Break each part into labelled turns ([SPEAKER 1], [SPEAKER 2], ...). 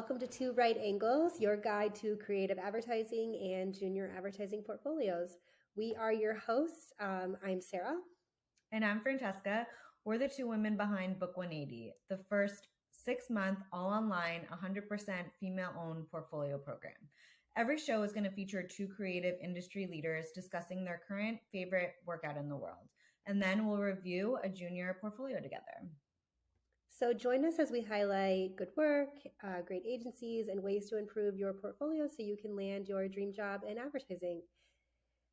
[SPEAKER 1] welcome to 2RightAngles, your guide to creative advertising and junior advertising portfolios. We are your hosts. I'm Sarah.
[SPEAKER 2] And I'm Francesca. We're the two women behind Book 180, the first 6-month, all online, 100% female-owned portfolio program. Every show is going to feature two creative industry leaders discussing their current favorite workout in the world. And then we'll review a junior portfolio together.
[SPEAKER 1] So join us as we highlight good work, great agencies, and ways to improve your portfolio so you can land your dream job in advertising.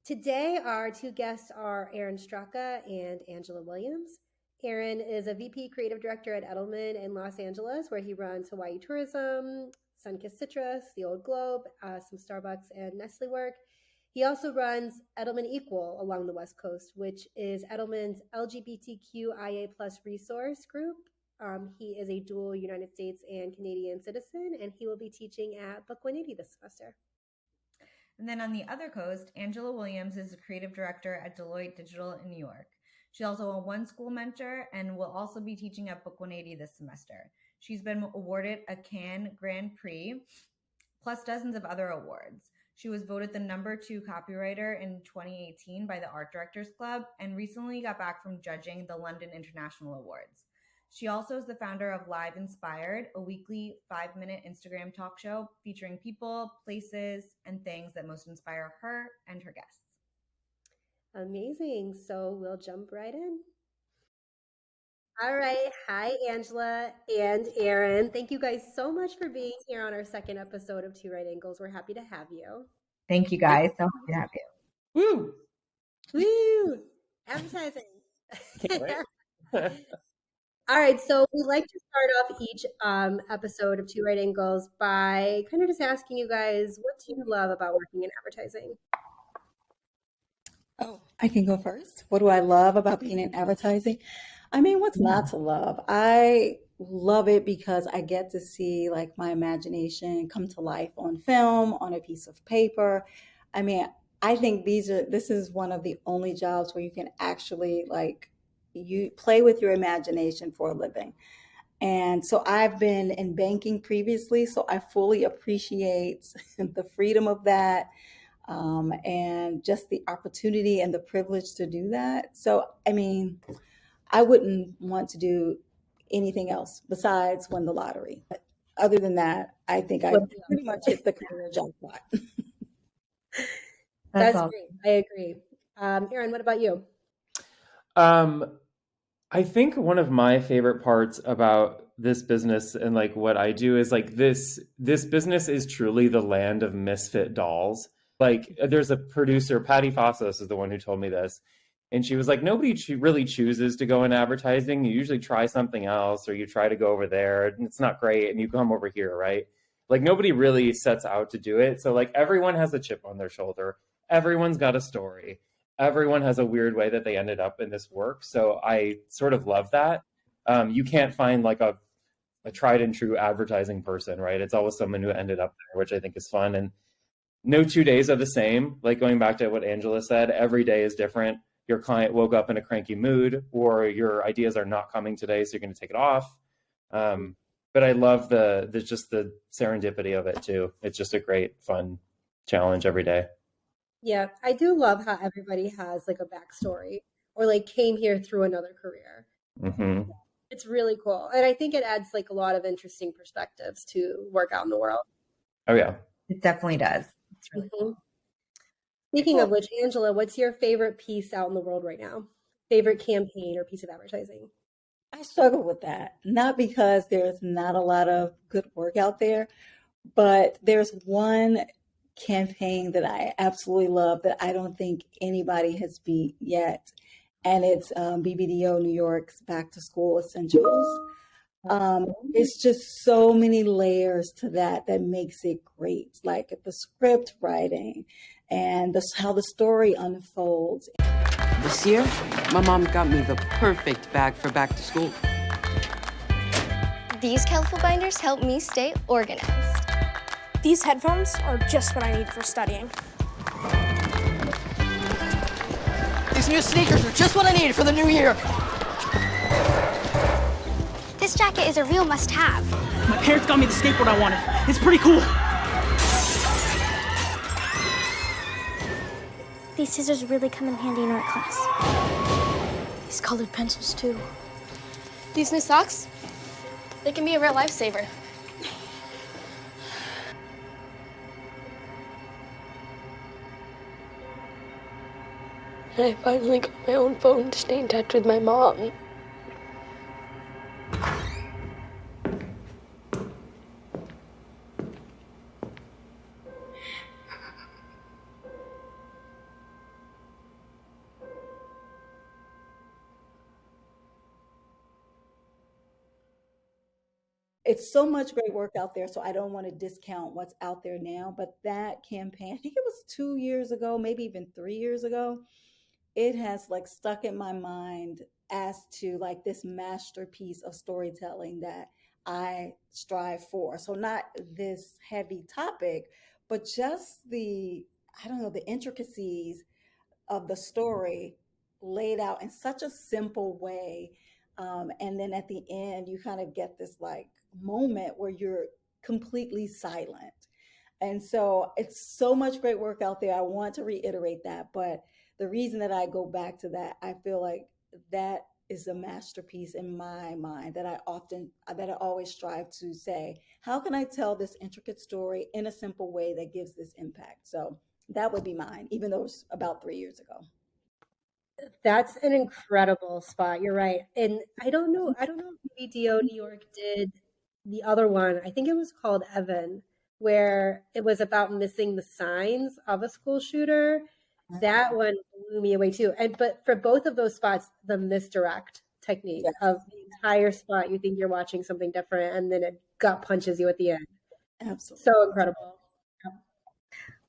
[SPEAKER 1] Today, our two guests are Aaron Straka and Angela Williams. Aaron is a VP Creative Director at Edelman in Los Angeles, where he runs Hawaii Tourism, Sunkist Citrus, The Old Globe, some Starbucks and Nestle work. He also runs Edelman Equal along the West Coast, which is Edelman's LGBTQIA+ resource group. He is a dual United States and Canadian citizen, and he will be teaching at Book 180 this semester.
[SPEAKER 2] And then on the other coast, Angela Williams is a creative director at Deloitte Digital in New York. She's also a one-school mentor and will also be teaching at Book 180 this semester. She's been awarded a Cannes Grand Prix, plus dozens of other awards. She was voted the #2 copywriter in 2018 by the Art Directors Club and recently got back from judging the London International Awards. She also is the founder of Live Inspired, a weekly 5-minute Instagram talk show featuring people, places, and things that most inspire her and her guests.
[SPEAKER 1] Amazing. So we'll jump right in. All right. Hi, Angela and Aaron. Thank you guys so much for being here on our second episode of 2RightAngles. We're happy to have you.
[SPEAKER 2] Thank you, guys. So happy to have you.
[SPEAKER 1] Woo! Woo! Advertising. All right, so we like to start off each episode of 2RightAngles by kind of just asking you guys, what do you love about working in advertising?
[SPEAKER 3] Oh, I can go first. What do I love about being in advertising? I mean, what's not to love? I love it because I get to see like my imagination come to life on film, on a piece of paper. I mean, I think this is one of the only jobs where you can actually you play with your imagination for a living. And so I've been in banking previously, so I fully appreciate the freedom of that and just the opportunity and the privilege to do that. So, I mean, I wouldn't want to do anything else besides win the lottery. But other than that, I think I pretty much hit the career jackpot.
[SPEAKER 1] That's awesome. Great. I agree. Aaron, what about you?
[SPEAKER 4] I think one of my favorite parts about this business and like what I do is like this business is truly the land of misfit dolls. Like there's a producer, Patty Fossos is the one who told me this. And she was like, nobody really chooses to go in advertising. You usually try something else or you try to go over there and it's not great and you come over here, right? Like nobody really sets out to do it. So like everyone has a chip on their shoulder. Everyone's got a story. Everyone has a weird way that they ended up in this work. So I sort of love that. You can't find like a tried and true advertising person, right? It's always someone who ended up there, which I think is fun. And no 2 days are the same. Like going back to what Angela said, every day is different. Your client woke up in a cranky mood or your ideas are not coming today, so you're going to take it off. But I love the serendipity of it too. It's just a great, fun challenge every day.
[SPEAKER 1] Yeah, I do love how everybody has like a backstory or like came here through another career.
[SPEAKER 4] Mm-hmm.
[SPEAKER 1] It's really cool. And I think it adds like a lot of interesting perspectives to work out in the world.
[SPEAKER 4] Oh, yeah.
[SPEAKER 2] It definitely does. It's really cool.
[SPEAKER 1] Speaking of which, Angela, what's your favorite piece out in the world right now? Favorite campaign or piece of advertising?
[SPEAKER 3] I struggle with that, not because there's not a lot of good work out there, but there's one campaign that I absolutely love that I don't think anybody has beat yet. And it's BBDO New York's Back to School Essentials. It's just so many layers to that makes it great. Like the script writing and how the story unfolds.
[SPEAKER 5] This year, my mom got me the perfect bag for back to school.
[SPEAKER 6] These colorful binders help me stay organized.
[SPEAKER 7] These headphones are just what I need for studying.
[SPEAKER 5] These new sneakers are just what I need for the new year.
[SPEAKER 6] This jacket is a real must-have.
[SPEAKER 8] My parents got me the skateboard I wanted. It's pretty cool.
[SPEAKER 7] These scissors really come in handy in art class. These colored pencils, too.
[SPEAKER 6] These new socks, they can be a real lifesaver. And I finally got my own phone to stay in touch with my mom.
[SPEAKER 3] It's so much great work out there, so I don't want to discount what's out there now. But that campaign, I think it was 2 years ago, maybe even 3 years ago, it has like stuck in my mind as to like this masterpiece of storytelling that I strive for. So not this heavy topic, but just I don't know, the intricacies of the story laid out in such a simple way. And then at the end, you kind of get this like moment where you're completely silent. And so it's so much great work out there. I want to reiterate that. But the reason that I go back to that, I feel like that is a masterpiece in my mind that I always strive to say, how can I tell this intricate story in a simple way that gives this impact? So that would be mine, even though it was about 3 years ago.
[SPEAKER 1] That's an incredible spot. You're right. And I don't know if BDO New York did the other one. I think it was called Evan, where it was about missing the signs of a school shooter. That one blew me away too. But for both of those spots, the misdirect technique of the entire spot, you think you're watching something different, and then it gut punches you at the end.
[SPEAKER 3] Absolutely.
[SPEAKER 1] So incredible.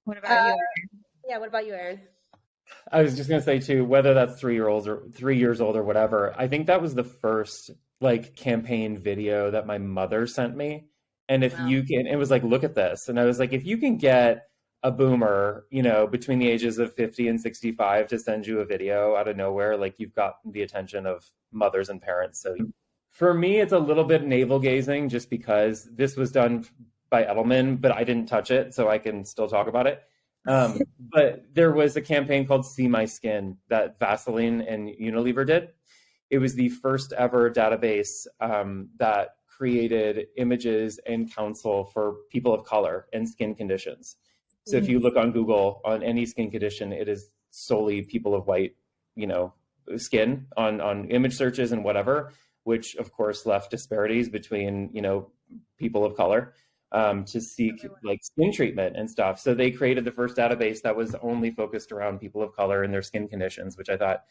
[SPEAKER 2] What about you?
[SPEAKER 1] Yeah, what about you, Aaron?
[SPEAKER 4] I was just gonna say too, whether that's 3 years old or whatever, I think that was the first like campaign video that my mother sent me. And if you can, it was like, look at this. And I was like, if you can get a boomer, between the ages of 50 and 65 to send you a video out of nowhere, like you've got the attention of mothers and parents. So for me, it's a little bit navel gazing just because this was done by Edelman, but I didn't touch it, so I can still talk about it. But there was a campaign called See My Skin that Vaseline and Unilever did. It was the first ever database that created images and counsel for people of color and skin conditions. So if you look on Google on any skin condition, it is solely people of white, skin on image searches and whatever, which of course left disparities between, people of color. To seek like skin treatment and stuff. So they created the first database that was only focused around people of color and their skin conditions, which I thought,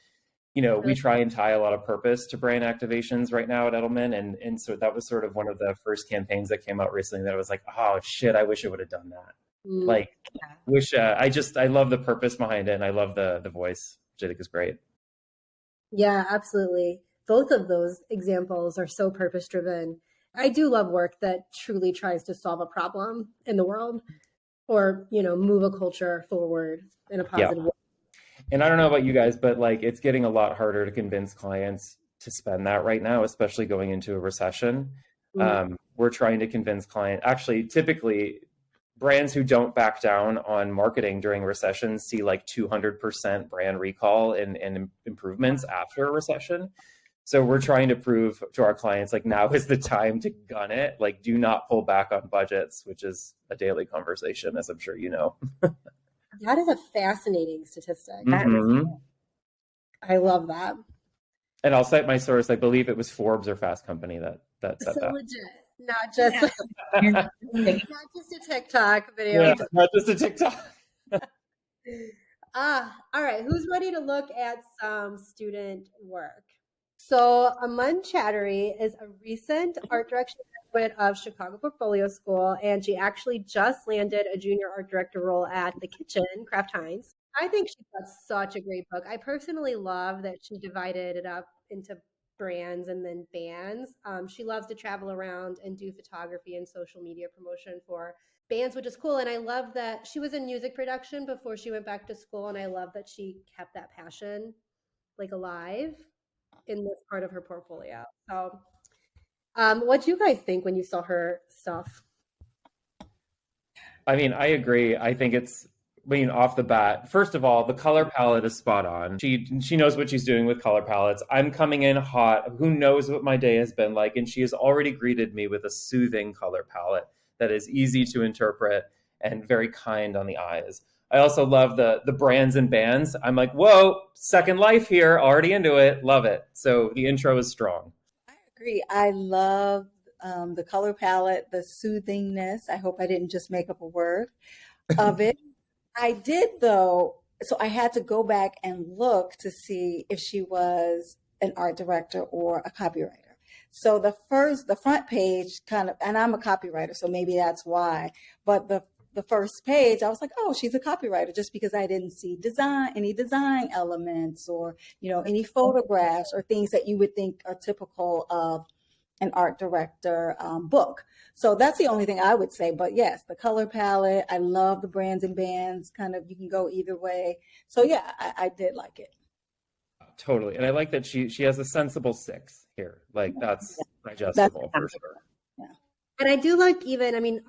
[SPEAKER 4] we try and tie a lot of purpose to brand activations right now at Edelman. And so that was sort of one of the first campaigns that came out recently that I was like, oh shit, I wish I would have done that. I love the purpose behind it. And I love the voice, which I think is great.
[SPEAKER 1] Yeah, absolutely. Both of those examples are so purpose driven. I do love work that truly tries to solve a problem in the world or, move a culture forward in a positive way.
[SPEAKER 4] And I don't know about you guys, but like it's getting a lot harder to convince clients to spend that right now, especially going into a recession. We're trying to convince clients, actually, typically brands who don't back down on marketing during recessions see like 200% brand recall and improvements after a recession. So we're trying to prove to our clients, like now is the time to gun it. Like do not pull back on budgets, which is a daily conversation, as I'm sure you know.
[SPEAKER 1] That is a fascinating statistic.
[SPEAKER 4] Mm-hmm.
[SPEAKER 1] I love that.
[SPEAKER 4] And I'll cite my source. I believe it was Forbes or Fast Company that said that.
[SPEAKER 1] Legit, not just not just a TikTok video.
[SPEAKER 4] Yeah, not just a TikTok.
[SPEAKER 1] All right. Who's ready to look at some student work? So Amun Chaudhary is a recent art direction graduate of Chicago Portfolio School, and she actually just landed a junior art director role at The Kitchen, Kraft Heinz. I think she's got such a great book. I personally love that she divided it up into brands and then bands. She loves to travel around and do photography and social media promotion for bands, which is cool. And I love that she was in music production before she went back to school, and I love that she kept that passion like alive in this part of her portfolio. So What do you guys think when you saw her stuff?
[SPEAKER 4] I mean, I agree. I think it's, I mean, off the bat, first of all, the color palette is spot on. She knows what she's doing with color palettes. I'm coming in hot. Who knows what my day has been like? And she has already greeted me with a soothing color palette that is easy to interpret and very kind on the eyes. I also love the brands and bands. I'm like, whoa, second life here, already into it. Love it. So the intro is strong.
[SPEAKER 3] I agree. I love the color palette, the soothingness. I hope I didn't just make up a word of it. I did, though. So I had to go back and look to see if she was an art director or a copywriter. So the front page kind of, and I'm a copywriter, so maybe that's why. But the first page, I was like, oh, she's a copywriter, just because I didn't see any design elements or, any photographs or things that you would think are typical of an art director book. So that's the only thing I would say. But yes, the color palette, I love the brands and bands, kind of, you can go either way. So yeah, I did like it.
[SPEAKER 4] Totally. And I like that she has a sensible 6 here. Like that's digestible for sure.
[SPEAKER 3] Yeah.
[SPEAKER 1] And I do like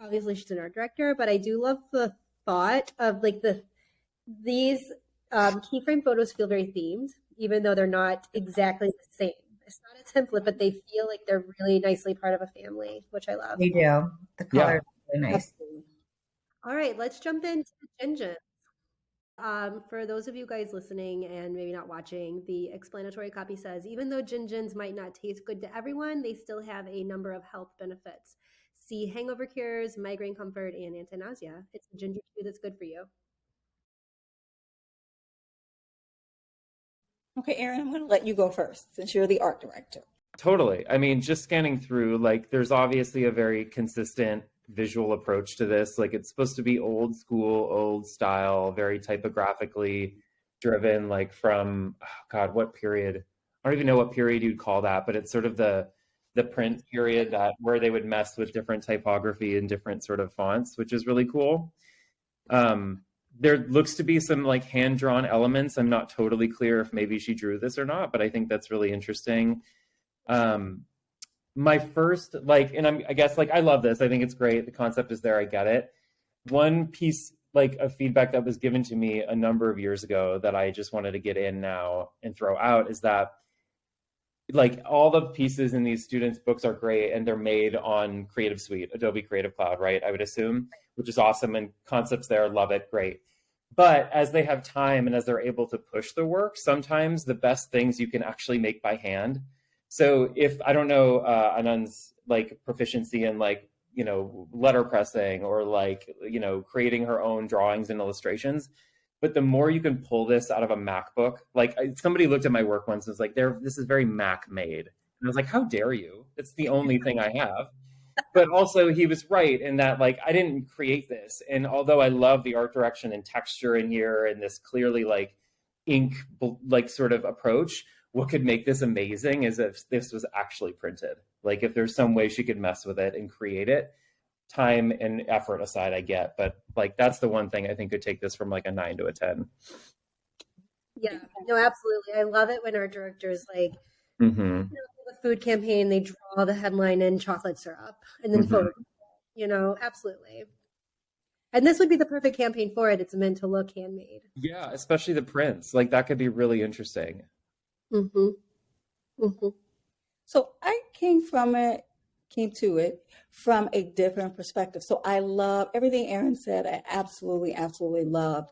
[SPEAKER 1] obviously she's an art director, but I do love the thought of like these keyframe photos feel very themed, even though they're not exactly the same. It's not a template, but they feel like they're really nicely part of a family, which I love.
[SPEAKER 2] They do. The color is really nice.
[SPEAKER 3] Absolutely.
[SPEAKER 1] All right, let's jump into the Jinjin. For those of you guys listening and maybe not watching, the explanatory copy says, even though Jinjins might not taste good to everyone, they still have a number of health benefits. See hangover cures, migraine comfort, and anti-nausea. It's a ginger chew that's good for you.
[SPEAKER 3] Okay, Erin, I'm going to let you go first since you're the art director.
[SPEAKER 4] Totally. I mean, just scanning through, like, there's obviously a very consistent visual approach to this. Like, it's supposed to be old school, old style, very typographically driven, like from, oh God, what period? I don't even know what period you'd call that, but it's sort of the print period that where they would mess with different typography and different sort of fonts, which is really cool. There looks to be some like hand-drawn elements. I'm not totally clear if maybe she drew this or not, but I think that's really interesting. My first, I guess I love this. I think it's great. The concept is there. I get it. One piece of feedback that was given to me a number of years ago that I just wanted to get in now and throw out is that all the pieces in these students' books are great and they're made on Creative Suite, Adobe Creative Cloud, right? I would assume, which is awesome, and concepts there, love it, great. But as they have time and as they're able to push the work, sometimes the best things you can actually make by hand. So if, I don't know, Anand's proficiency in letter pressing or creating her own drawings and illustrations, but the more you can pull this out of a MacBook, somebody looked at my work once and was like, this is very Mac made. And I was like, how dare you? It's the only thing I have. But also he was right in that I didn't create this. And although I love the art direction and texture in here and this clearly ink sort of approach, what could make this amazing is if this was actually printed. If there's some way she could mess with it and create it, time and effort aside, I get. But that's the one thing I think could take this from a 9 to a 10.
[SPEAKER 1] Yeah, no, absolutely. I love it when art directors the food campaign, they draw the headline in chocolate syrup and then photo, absolutely. And this would be the perfect campaign for it. It's meant to look handmade.
[SPEAKER 4] Yeah, especially the prints. That could be really interesting.
[SPEAKER 1] Mm-hmm. Mm-hmm.
[SPEAKER 3] So I came to it from a different perspective. So I love everything Erin said. I absolutely, absolutely loved.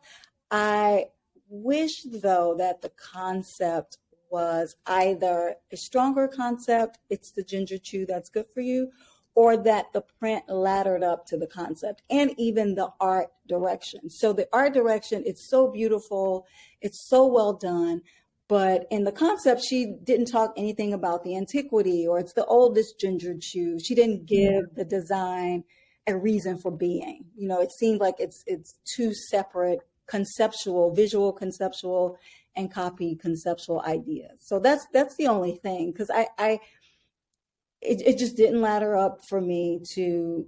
[SPEAKER 3] I wish, though, that the concept was either a stronger concept, it's the ginger chew that's good for you, or that the print laddered up to the concept and even the art direction. So the art direction, it's so beautiful, it's so well done, but in the concept, she didn't talk anything about the antiquity or it's the oldest ginger chew. She didn't give the design a reason for being. It seemed like it's two separate visual conceptual and copy conceptual ideas. So that's the only thing, because it just didn't ladder up for me to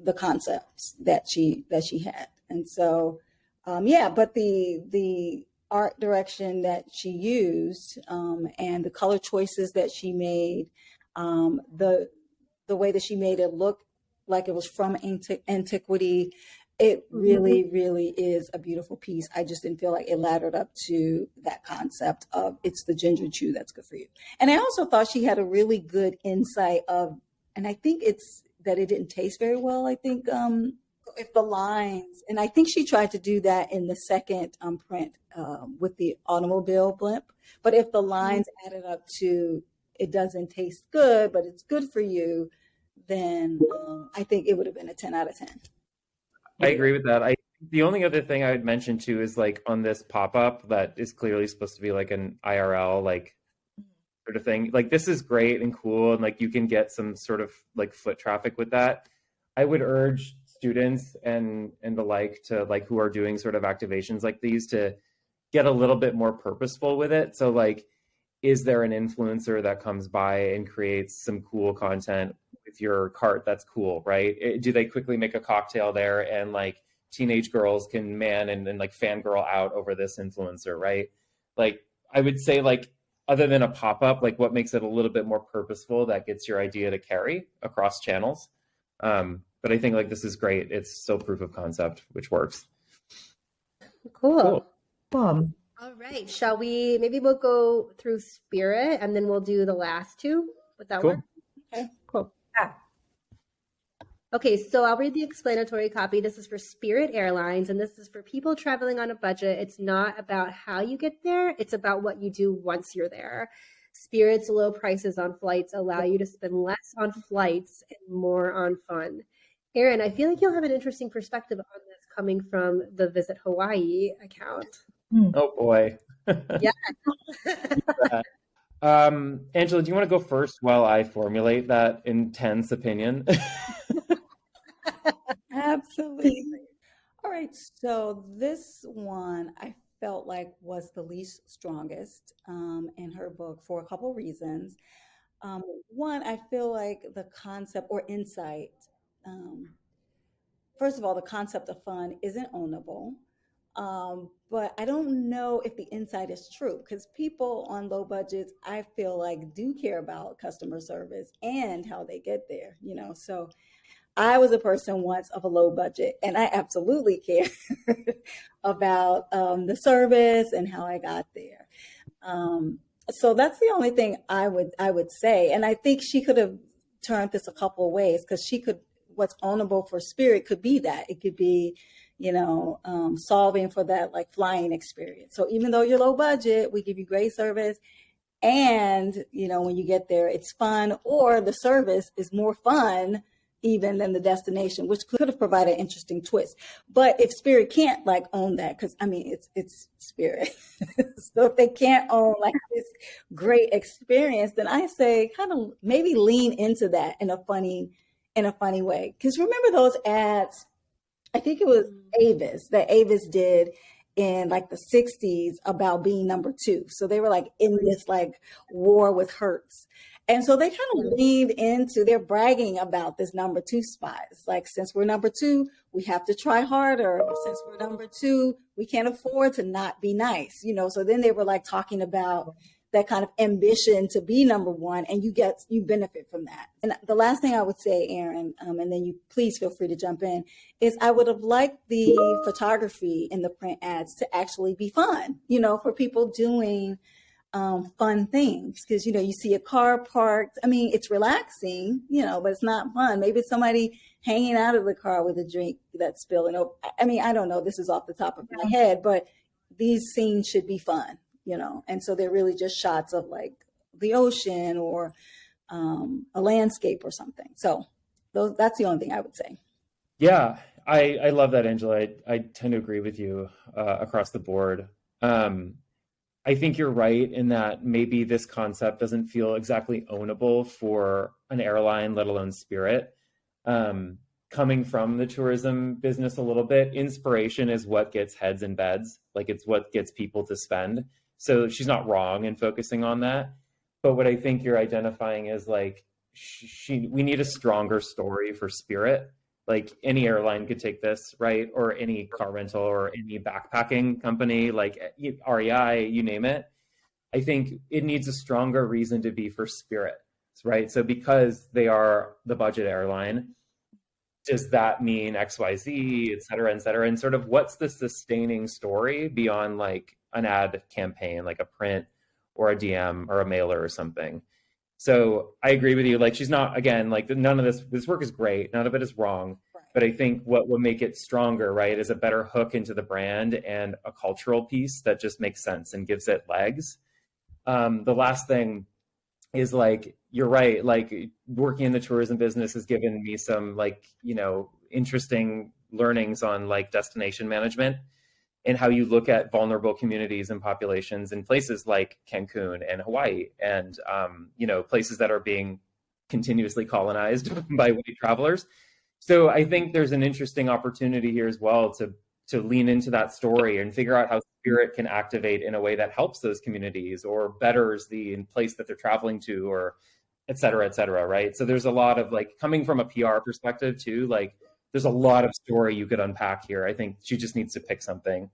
[SPEAKER 3] the concepts that she had. And so but the art direction that she used and the color choices that she made, The way that she made it look like it was from antiquity, it really, really is a beautiful piece. I just didn't feel like it laddered up to that concept of it's the ginger chew that's good for you. And I also thought she had a really good insight of, and I think it's that it didn't taste very well. I think if the lines, and I think she tried to do that in the second print with the automobile blimp, but if the lines added up to it doesn't taste good, but it's good for you, then I think it would have been a 10 out of 10.
[SPEAKER 4] I agree with that. The only other thing I would mention too is like on this pop-up that is clearly supposed to be like an IRL like sort of thing. Like this is great and cool, and like you can get some sort of like foot traffic with that. I would urge students and the like to like who are doing sort of activations like these to get a little bit more purposeful with it. So like, is there an influencer that comes by and creates some cool content with your cart that's cool, right? Do they quickly make a cocktail there and like teenage girls can man and like fangirl out over this influencer, right? Like I would say like other than a pop-up, like what makes it a little bit more purposeful that gets your idea to carry across channels. But I think like this is great. It's still proof of concept, which works.
[SPEAKER 1] Cool.
[SPEAKER 2] Boom.
[SPEAKER 1] All right. Shall we, maybe we'll go through Spirit and then we'll do the last two. Would that work? Okay, cool.
[SPEAKER 2] Yeah.
[SPEAKER 1] Okay, so I'll read the explanatory copy. This is for Spirit Airlines, and this is for people traveling on a budget. It's not about how you get there. It's about what you do once you're there. Spirit's low prices on flights allow you to spend less on flights and more on fun. Aaron, I feel like you'll have an interesting perspective on this coming from the Visit Hawaii account.
[SPEAKER 4] Oh boy.
[SPEAKER 1] Yeah.
[SPEAKER 4] Angela, do you want to go first while I formulate that intense opinion?
[SPEAKER 3] Absolutely. All right. So this one I felt like was the least strongest in her book for a couple reasons. One, I feel like the concept or insight, first of all, the concept of fun isn't ownable. But I don't know if the insight is true because people on low budgets, I feel like do care about customer service and how they get there, you know? So I was a person once of a low budget and I absolutely care about the service and how I got there. So that's the only thing I would say. And I think she could have turned this a couple of ways because what's ownable for Spirit could be that. It could be, you know, solving for that like flying experience. So even though you're low budget, we give you great service. And, you know, when you get there, it's fun, or the service is more fun even than the destination, which could have provided an interesting twist. But if Spirit can't like own that, because I mean, it's Spirit. So if they can't own like this great experience, then I say kind of maybe lean into that in a funny way. Because remember those ads, I think it was Avis that Avis did in like the 60s about being number 2. So they were like in this like war with Hertz. And so they kind of leaned into, they're bragging about this number 2 spot. It's like, since we're number 2, we have to try harder. Since we're number 2, we can't afford to not be nice, you know? So then they were like talking about that kind of ambition to be number 1, and you benefit from that. And the last thing I would say, Aaron, and then you please feel free to jump in, is I would have liked the photography in the print ads to actually be fun, you know, for people doing fun things, because, you know, you see a car parked. I mean, it's relaxing, you know, but it's not fun. Maybe it's somebody hanging out of the car with a drink that's spilling over. I mean, I don't know. This is off the top of my head, but these scenes should be fun, you know. And so they're really just shots of like the ocean or a landscape or something. So that's the only thing I would say.
[SPEAKER 4] Yeah, I love that, Angela. I tend to agree with you across the board. I think you're right in that maybe this concept doesn't feel exactly ownable for an airline, let alone Spirit. Coming from the tourism business a little bit, inspiration is what gets heads in beds. Like it's what gets people to spend. So she's not wrong in focusing on that. But what I think you're identifying is like, we need a stronger story for Spirit. Like any airline could take this, right? Or any car rental or any backpacking company, like REI, you name it. I think it needs a stronger reason to be for Spirit. right? So because they are the budget airline, does that mean XYZ, et cetera, et cetera? And sort of what's the sustaining story beyond like an ad campaign, like a print or a DM or a mailer or something? So I agree with you. Like, she's not, again, like none of this work is great. None of it is wrong.
[SPEAKER 3] Right.
[SPEAKER 4] But I think what will make it stronger, right, is a better hook into the brand and a cultural piece that just makes sense and gives it legs. The last thing is, like, you're right. Like, working in the tourism business has given me some, like, you know, interesting learnings on like destination management and how you look at vulnerable communities and populations in places like Cancun and Hawaii, and you know, places that are being continuously colonized by white travelers. So I think there's an interesting opportunity here as well to lean into that story and figure out how Spirit can activate in a way that helps those communities or betters the place that they're traveling to, or et cetera, right? So there's a lot of, like, coming from a PR perspective too, like there's a lot of story you could unpack here. I think she just needs to pick something,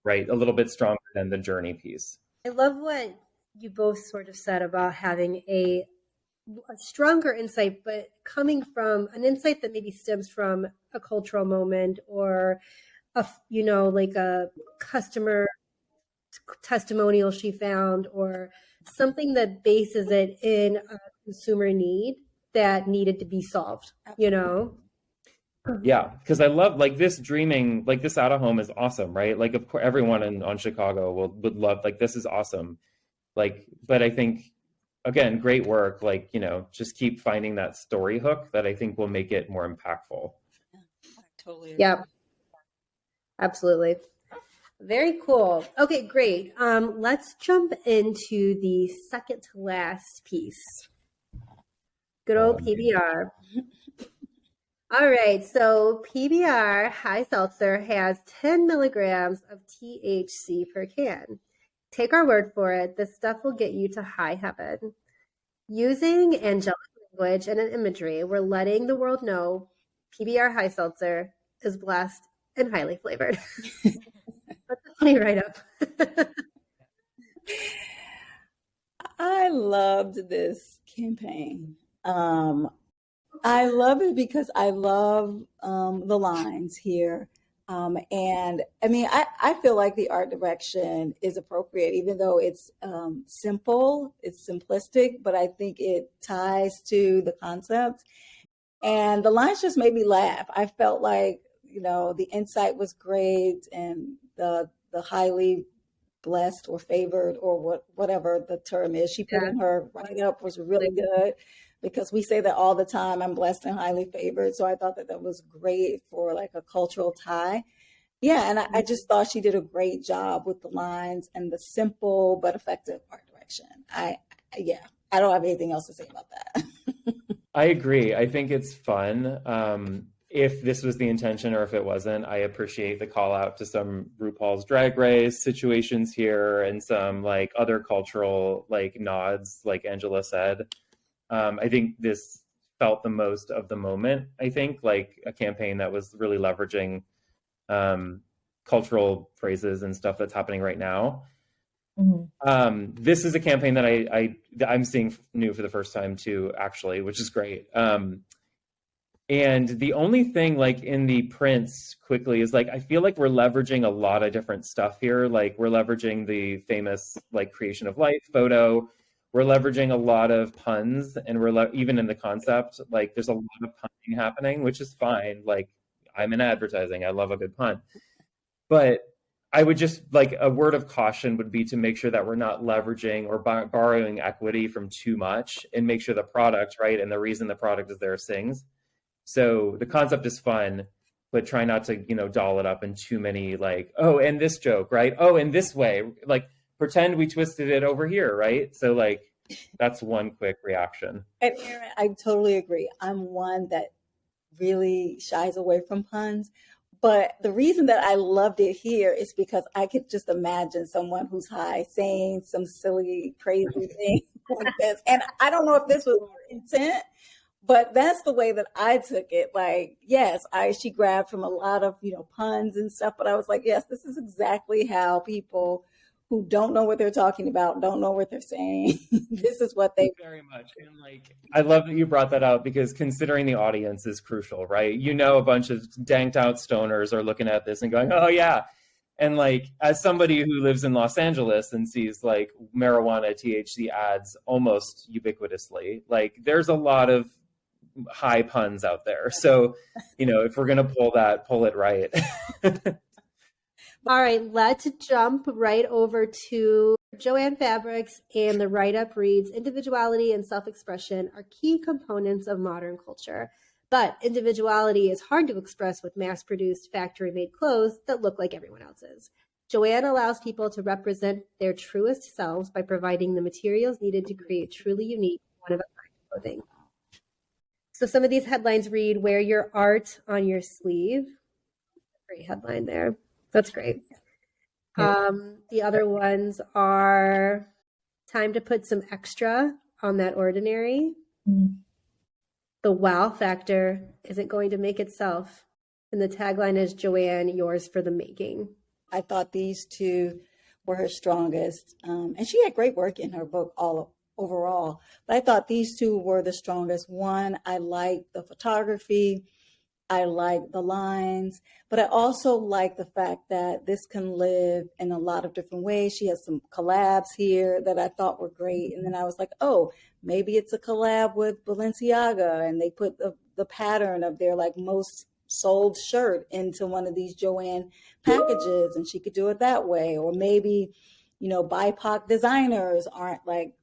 [SPEAKER 4] right, a little bit stronger than the journey piece.
[SPEAKER 1] I love what you both sort of said about having a stronger insight, but coming from an insight that maybe stems from a cultural moment or you know, like a customer testimonial she found, or something that bases it in a consumer need that needed to be solved, you know?
[SPEAKER 4] Yeah, because I love, like, this dreaming, like this out of home is awesome, right? Like, of course, everyone on Chicago would love, like, this is awesome. Like, but I think, again, great work. Like, you know, just keep finding that story hook that I think will make it more impactful.
[SPEAKER 3] Yeah, I totally agree.
[SPEAKER 1] Yeah, absolutely. Very cool. Okay, great. Let's jump into the second to last piece. Good old PBR. All right, so PBR High Seltzer has 10 milligrams of THC per can. Take our word for it, this stuff will get you to high heaven. Using angelic language and an imagery, we're letting the world know PBR High Seltzer is blessed and highly flavored. That's a funny write-up.
[SPEAKER 3] I loved this campaign. I love it because I love the lines here. And I mean, I feel like the art direction is appropriate, even though it's simple, it's simplistic, but I think it ties to the concept. And the lines just made me laugh. I felt like, you know, the insight was great, and the highly blessed or favored, or whatever the term is she put in her write-up, was really good, because we say that all the time, I'm blessed and highly favored. So I thought that was great for like a cultural tie. Yeah, and I just thought she did a great job with the lines and the simple but effective art direction. I don't have anything else to say about that.
[SPEAKER 4] I agree. I think it's fun. If this was the intention or if it wasn't, I appreciate the call out to some RuPaul's Drag Race situations here and some like other cultural like nods, like Angela said. I think this felt the most of the moment. I think like a campaign that was really leveraging cultural phrases and stuff that's happening right now. Mm-hmm. This is a campaign that I'm seeing new for the first time too, actually, which is great. And the only thing like in the prints quickly is like, I feel like we're leveraging a lot of different stuff here. Like we're leveraging the famous like creation of life photo. We're leveraging a lot of puns, and we're even in the concept, like there's a lot of punning happening, which is fine. Like I'm in advertising. I love a good pun. But I would just like a word of caution would be to make sure that we're not leveraging or borrowing equity from too much, and make sure the product, right, and the reason the product is there sings. So the concept is fun, but try not to, you know, doll it up in too many like, oh, and this joke, right? Oh, in this way, like pretend we twisted it over here, right? So like that's one quick reaction.
[SPEAKER 3] And Erin, I totally agree. I'm one that really shies away from puns. But the reason that I loved it here is because I could just imagine someone who's high saying some silly, crazy thing like this. And I don't know if this was her intent, but that's the way that I took it. Like, yes, she grabbed from a lot of, you know, puns and stuff, but I was like, yes, this is exactly how people who don't know what they're talking about, don't know what they're saying. This is what they
[SPEAKER 4] very much. And like, I love that you brought that out because considering the audience is crucial, right? You know, a bunch of danked out stoners are looking at this and going, oh yeah. And like, as somebody who lives in Los Angeles and sees like marijuana THC ads almost ubiquitously, like there's a lot of high puns out there. So, you know, if we're going to pull it right.
[SPEAKER 1] All right, let's jump right over to Joanne Fabrics, and the write-up reads, individuality and self-expression are key components of modern culture, but individuality is hard to express with mass-produced, factory-made clothes that look like everyone else's. Joanne allows people to represent their truest selves by providing the materials needed to create truly unique, one-of-a-kind clothing. So some of these headlines read, wear your art on your sleeve. Great headline there. That's great. The other ones are time to put some extra on that ordinary. The wow factor isn't going to make itself. And the tagline is, Joanne, yours for the making.
[SPEAKER 3] I thought these two were her strongest. And she had great work in her book overall. But I thought these two were the strongest. One, I liked the photography. I like the lines, but I also like the fact that this can live in a lot of different ways. She has some collabs here that I thought were great. And then I was like, oh, maybe it's a collab with Balenciaga, and they put the pattern of their like most sold shirt into one of these Joanne packages, and she could do it that way. Or maybe, you know, BIPOC designers aren't like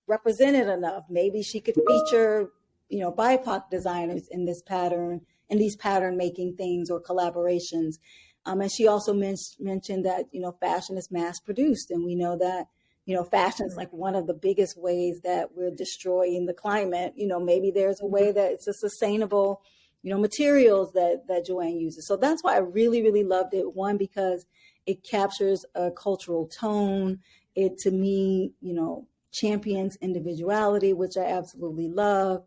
[SPEAKER 3] represented enough. Maybe she could feature, you know, BIPOC designers in this pattern, in these pattern making things or collaborations. And she also mentioned that, you know, fashion is mass produced. And we know that, you know, fashion is like one of the biggest ways that we're destroying the climate. You know, maybe there's a way that it's a sustainable, you know, materials that Joanne uses. So that's why I really, really loved it. One, because it captures a cultural tone. It, to me, you know, champions individuality, which I absolutely love.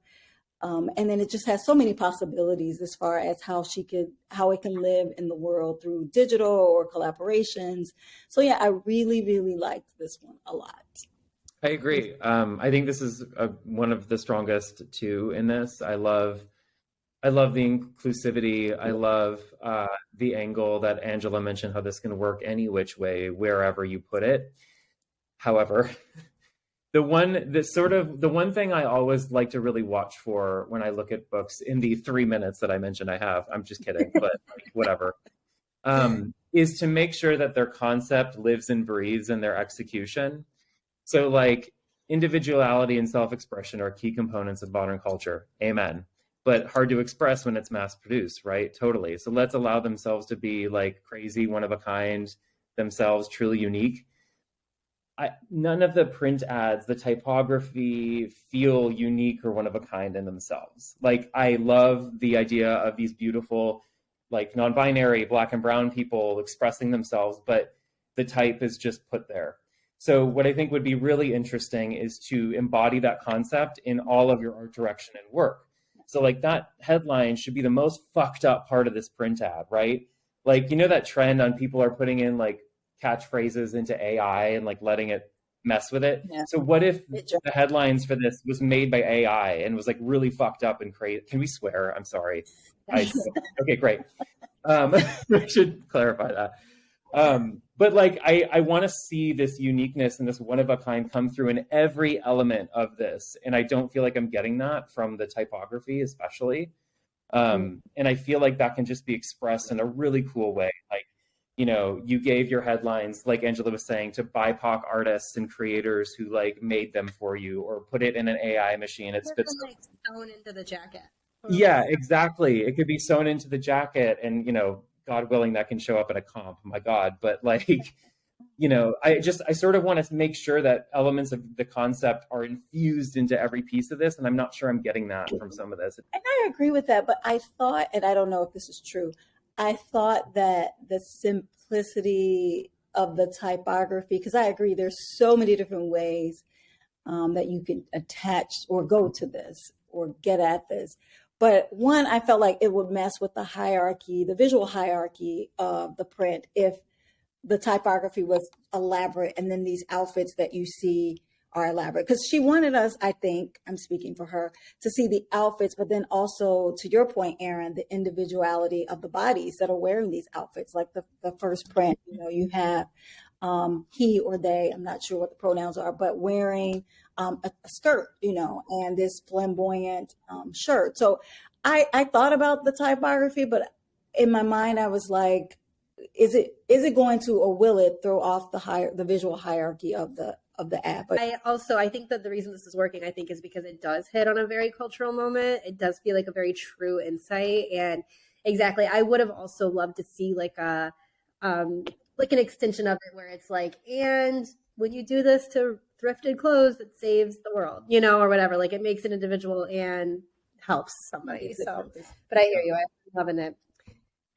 [SPEAKER 3] And then it just has so many possibilities as far as how it can live in the world through digital or collaborations. So yeah, I really, really liked this one a lot.
[SPEAKER 4] I agree. I think this is one of the strongest too in this. I love the inclusivity. I love the angle that Angela mentioned, how this can work any which way, wherever you put it. However, the one thing I always like to really watch for when I look at books in the 3 minutes that I mentioned I have, I'm just kidding, but like, whatever, is to make sure that their concept lives and breathes in their execution. So like individuality and self-expression are key components of modern culture. Amen. But hard to express when it's mass produced, right? Totally. So let's allow themselves to be like crazy, one of a kind, themselves, truly unique. None of the print ads, the typography feel unique or one of a kind in themselves. Like, I love the idea of these beautiful, like non-binary black and brown people expressing themselves, but the type is just put there. So what I think would be really interesting is to embody that concept in all of your art direction and work. So like that headline should be the most fucked up part of this print ad, right? Like, you know, that trend on people are putting in like catchphrases into AI and like letting it mess with it. Yeah. So what if the headlines for this was made by AI and was like really fucked up and crazy? Can we swear? I'm sorry. Okay, great. I should clarify that. But like, I want to see this uniqueness and this one of a kind come through in every element of this. And I don't feel like I'm getting that from the typography, especially. And I feel like that can just be expressed in a really cool way. Like, you know, you gave your headlines, like Angela was saying, to BIPOC artists and creators who like made them for you or put it in an AI machine. It spits
[SPEAKER 1] like sewn into the jacket.
[SPEAKER 4] Yeah, exactly. It could be sewn into the jacket, and you know, God willing, that can show up in a comp. My God, but like, you know, I sort of want to make sure that elements of the concept are infused into every piece of this, and I'm not sure I'm getting that from some of this.
[SPEAKER 3] And I agree with that, but I thought, and I don't know if this is true, I thought that the simplicity of the typography, because I agree, there's so many different ways that you can attach or go to this or get at this. But one, I felt like it would mess with the hierarchy, the visual hierarchy of the print if the typography was elaborate, and then these outfits that you see are elaborate. Because she wanted us, I think, I'm speaking for her, to see the outfits, but then also, to your point, Aaron, the individuality of the bodies that are wearing these outfits. Like the first print, you have he or they, I'm not sure what the pronouns are, but wearing a skirt, and this flamboyant shirt. So I thought about the typography, but in my mind, I was like, is it going to, or will it throw off the visual hierarchy of the ad? But
[SPEAKER 1] I think that the reason this is working, I think, is because it does hit on a very cultural moment. It does feel like a very true insight. And exactly, I would have also loved to see like an extension of it where it's like, and when you do this to thrifted clothes, it saves the world, or whatever. Like it makes an individual and helps somebody. So, but I hear you. I'm loving it.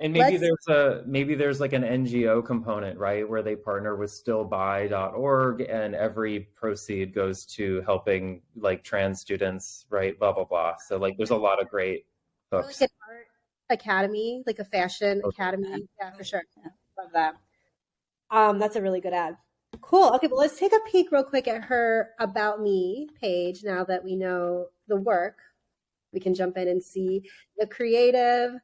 [SPEAKER 4] And maybe there's like an NGO component, right, where they partner with stillby.org and every proceed goes to helping like trans students, right? Blah, blah, blah. So like there's a lot of great hooks.
[SPEAKER 1] Like an art academy, like a fashion academy. Yeah, for sure. Love that. That's a really good ad. Cool. Okay, well, let's take a peek real quick at her About Me page now that we know the work. We can jump in and see the creative.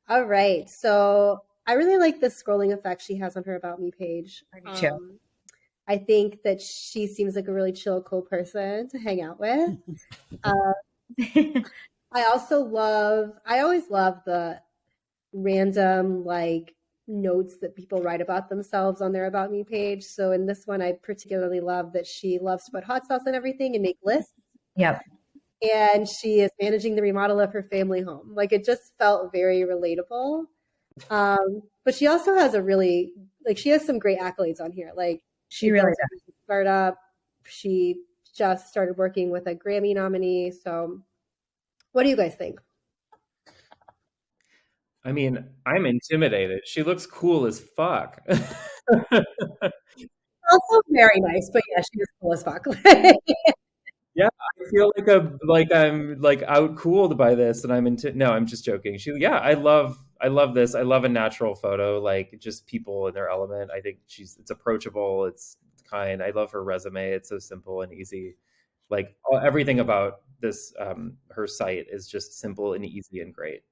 [SPEAKER 1] All right. So I really like the scrolling effect she has on her About Me page. I think that she seems like a really chill, cool person to hang out with. I always love the random like notes that people write about themselves on their About Me page. So in this one, I particularly love that she loves to put hot sauce on everything and make lists.
[SPEAKER 2] Yep.
[SPEAKER 1] And she is managing the remodel of her family home. Like it just felt very relatable. But she also has she has some great accolades on here. Like
[SPEAKER 2] she really does.
[SPEAKER 1] Startup. She just started working with a Grammy nominee. So what do you guys think?
[SPEAKER 4] I mean, I'm intimidated. She looks cool as fuck.
[SPEAKER 1] Also very nice, but yeah, she is cool as fuck.
[SPEAKER 4] Yeah, I feel like I'm out cooled by this, and no, I'm just joking. I love this. I love a natural photo, like just people in their element. I think it's approachable. It's kind. I love her resume. It's so simple and easy. Like everything about this, her site is just simple and easy and great.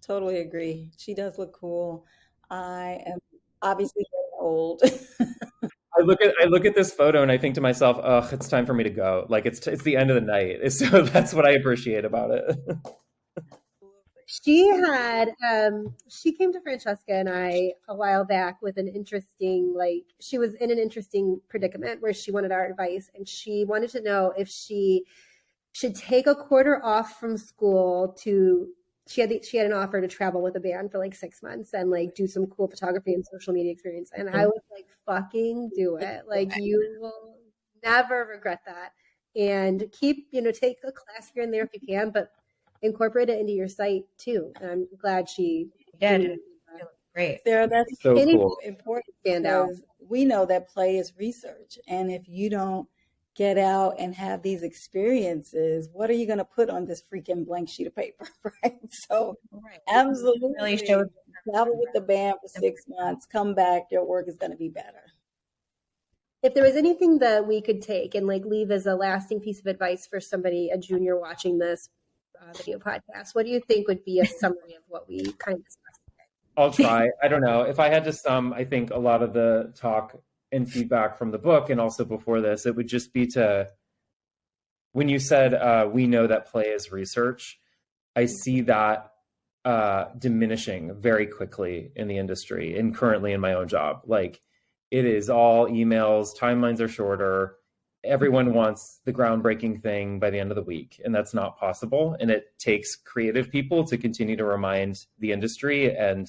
[SPEAKER 3] Totally agree. She does look cool. I am obviously getting old.
[SPEAKER 4] I look at this photo and I think to myself, "Oh, it's time for me to go." Like it's the end of the night. So that's what I appreciate about it.
[SPEAKER 1] She came to Francesca and I a while back with she was in an interesting predicament where she wanted our advice, and she wanted to know if she should take a quarter off from school she had an offer to travel with a band for like 6 months and like do some cool photography and social media experience. And I was like, fucking do it. Like you will never regret that. And keep, take a class here and there if you can, but incorporate it into your site too. And I'm glad she
[SPEAKER 2] did. Great.
[SPEAKER 3] Sarah, that's
[SPEAKER 4] so cool.
[SPEAKER 3] Important because we know that play is research. And if you don't get out and have these experiences, what are you going to put on this freaking blank sheet of paper, right? So absolutely really travel with the band for 6 months, come back, your work is going to be better.
[SPEAKER 1] If there was anything that we could take and like leave as a lasting piece of advice for somebody, a junior watching this video podcast, what do you think would be a summary of what we kind of discussed today?
[SPEAKER 4] I'll try. I don't know. If I had to sum, I think a lot of the talk and feedback from the book and also before this, it would just be when you said we know that play is research, I see that diminishing very quickly in the industry and currently in my own job. Like it is all emails, timelines are shorter. Everyone wants the groundbreaking thing by the end of the week, and that's not possible. And it takes creative people to continue to remind the industry and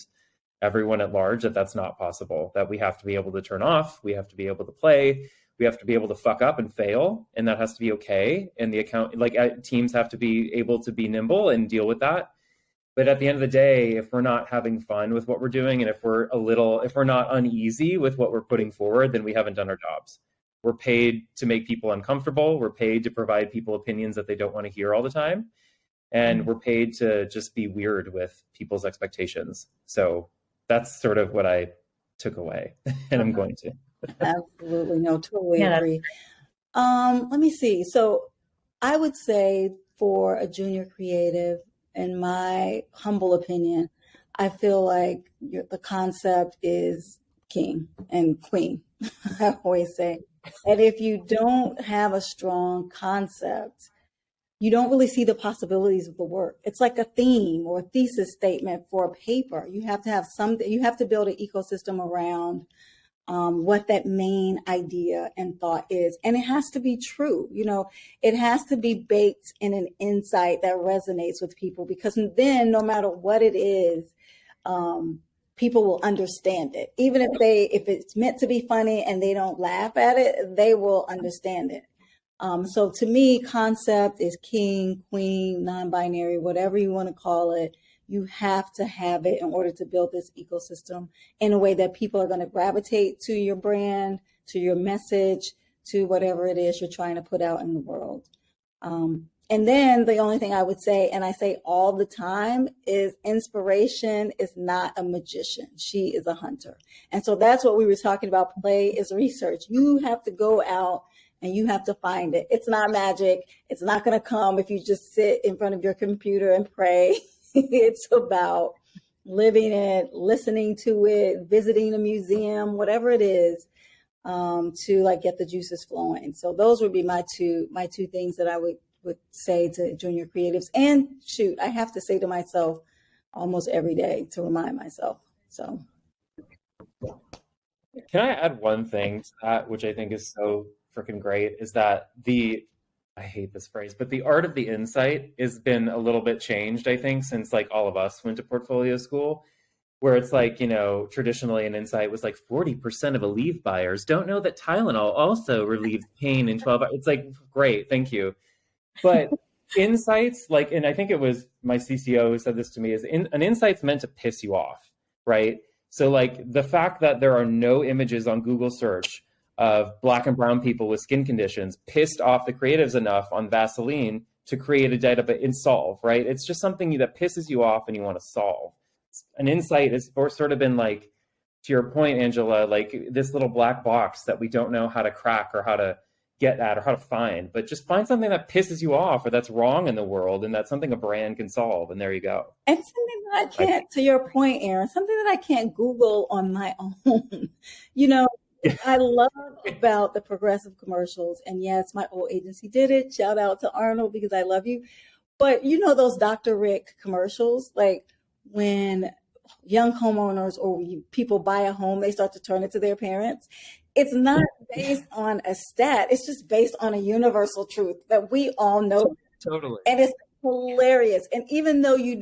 [SPEAKER 4] everyone at large that that's not possible, that we have to be able to turn off, we have to be able to play, we have to be able to fuck up and fail, and that has to be okay. And teams have to be able to be nimble and deal with that. But at the end of the day, if we're not having fun with what we're doing, and if we're not uneasy with what we're putting forward, then we haven't done our jobs. We're paid to make people uncomfortable. We're paid to provide people opinions that they don't want to hear all the time. And we're paid to just be weird with people's expectations. So that's sort of what I took away, and I'm going to.
[SPEAKER 3] Absolutely. No, totally
[SPEAKER 2] Yeah,
[SPEAKER 3] agree. Let me see. So I would say for a junior creative, in my humble opinion, I feel like the concept is king and queen. I always say. And if you don't have a strong concept, you don't really see the possibilities of the work. It's like a theme or a thesis statement for a paper. You have to have something, you have to build an ecosystem around what that main idea and thought is. And it has to be true. You know, it has to be baked in an insight that resonates with people, because then no matter what it is, people will understand it. Even if it's meant to be funny and they don't laugh at it, they will understand it. So to me, concept is king, queen, non-binary, whatever you want to call it. You have to have it in order to build this ecosystem in a way that people are going to gravitate to your brand, to your message, to whatever it is you're trying to put out in the world. And then the only thing I would say, and I say all the time, is inspiration is not a magician. She is a hunter. And so that's what we were talking about. Play is research. You have to go out and you have to find it. It's not magic. It's not going to come if you just sit in front of your computer and pray. It's about living it, listening to it, visiting a museum, whatever it is, to like get the juices flowing. So those would be my two things that I would say to junior creatives. And shoot, I have to say to myself almost every day to remind myself. So
[SPEAKER 4] Can I add one thing to that, which I think is so freaking great, is that I hate this phrase, but the art of the insight has been a little bit changed, I think, since like all of us went to portfolio school, where it's like, you know, traditionally an insight was like 40% of Aleve buyers don't know that Tylenol also relieves pain in 12 hours. It's like, great, thank you. But insights, like, and I think it was my CCO who said this to me, is an insight's meant to piss you off, right? So like the fact that there are no images on Google search of Black and brown people with skin conditions pissed off the creatives enough on Vaseline to create a database and solve, right? It's just something that pisses you off and you want to solve. An insight has sort of been like, to your point, Angela, like this little black box that we don't know how to crack or how to get at or how to find, but just find something that pisses you off or that's wrong in the world, and that's something a brand can solve, and there you go.
[SPEAKER 3] And something that I can't, to your point, Aaron, something that I can't Google on my own. You know, I love about the progressive commercials, and yes, my old agency did it. Shout out to Arnold, because I love you. But you know those Dr. Rick commercials, like when young homeowners or people buy a home, they start to turn it to their parents. It's not based on a stat. It's just based on a universal truth that we all know.
[SPEAKER 4] Totally.
[SPEAKER 3] And it's hilarious. And even though you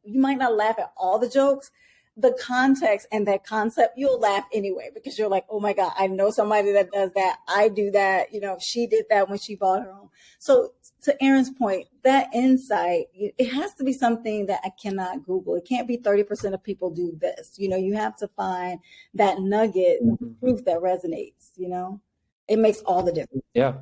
[SPEAKER 3] might not laugh at all the jokes, the context and that concept, you'll laugh anyway, because you're like, oh my God, I know somebody that does that. I do that. You know, she did that when she bought her home. So to Aaron's point, that insight, it has to be something that I cannot Google. It can't be 30% of people do this. You know, you have to find that nugget of truth that resonates, you know, it makes all the difference.
[SPEAKER 4] Yeah.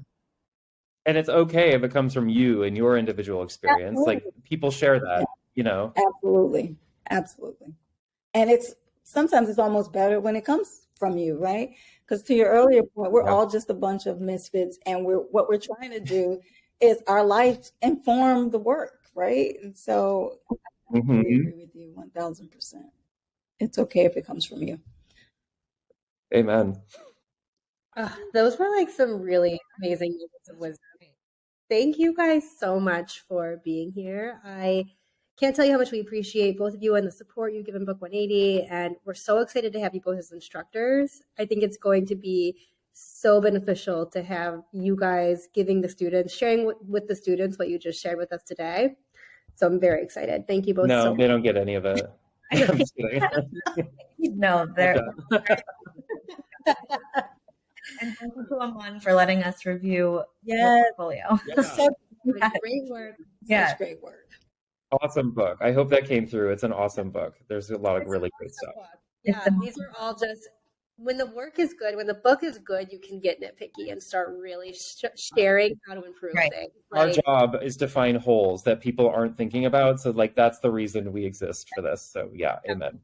[SPEAKER 4] And it's okay if it comes from you and your individual experience.
[SPEAKER 3] Absolutely.
[SPEAKER 4] Like people share that, you know.
[SPEAKER 3] Absolutely. Absolutely. And sometimes it's almost better when it comes from you, right? Because to your earlier point, we're all just a bunch of misfits, and what we're trying to do is our life inform the work, right? And so I agree with you 1,000%. It's okay if it comes from you.
[SPEAKER 4] Amen.
[SPEAKER 1] Those were like some really amazing moments of wisdom. Thank you guys so much for being here. I can't tell you how much we appreciate both of you and the support you've given Book 180. And we're so excited to have you both as instructors. I think it's going to be so beneficial to have you guys giving the students, sharing with the students what you just shared with us today. So I'm very excited. Thank you both.
[SPEAKER 4] No, they don't get any of it. I'm just kidding.
[SPEAKER 2] No, they're. And thank you to Amun for letting us review your portfolio.
[SPEAKER 1] Great work.
[SPEAKER 2] Yeah.
[SPEAKER 3] Such great work.
[SPEAKER 4] Awesome book. I hope that came through. It's an awesome book. There's a lot of really great stuff.
[SPEAKER 1] Yeah, these are all just, when the work is good, when the book is good, you can get nitpicky and start really sharing how to improve things.
[SPEAKER 4] Our job is to find holes that people aren't thinking about. So like, that's the reason we exist for this. So yeah, amen.